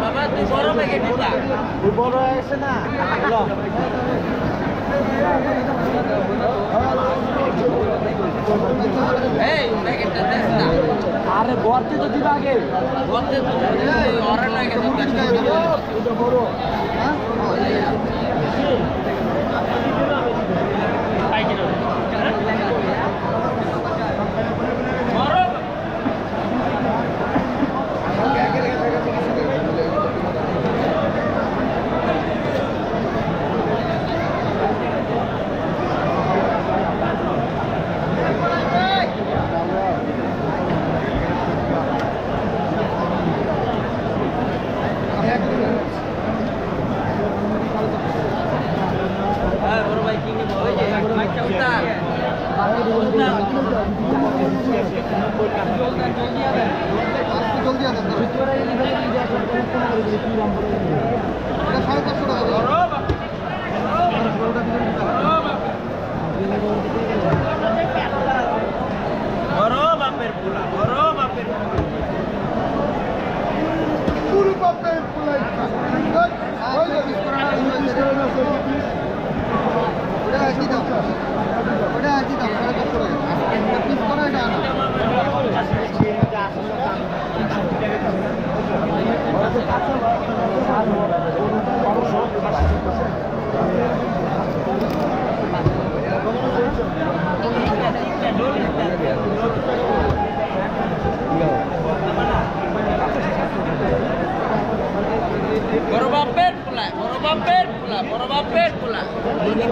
বাবা তুই বড় প্যাকেট বড় আছে না আরে গর্তে তো দিবা আগে গর্তে অরে লাগে তো বড় বড়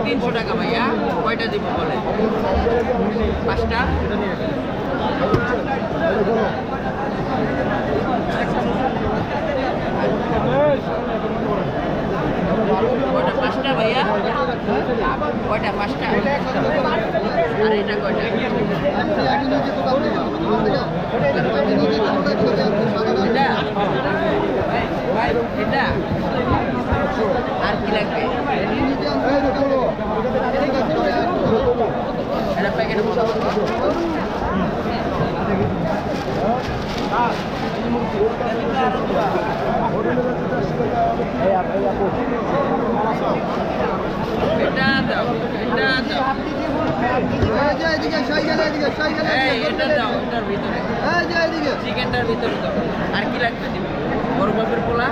300 টাকা ভাইয়া কয়টা দিব বলে 5টা কয়টা 5টা ভাইয়া কয়টা 5টা আর এটা কয়টা এটা আর কি লাগবে এটা প্যাকেট এটা দাও এটা দাও এটার ভিতরে চিকেনটার ভিতরে দাও আর কি লাগবে বড় বাপের পোলা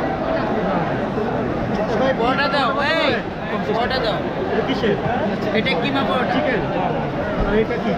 বড়টা দাও বড়টা দাও এটা কি মাপা চিকেন আর এটা কি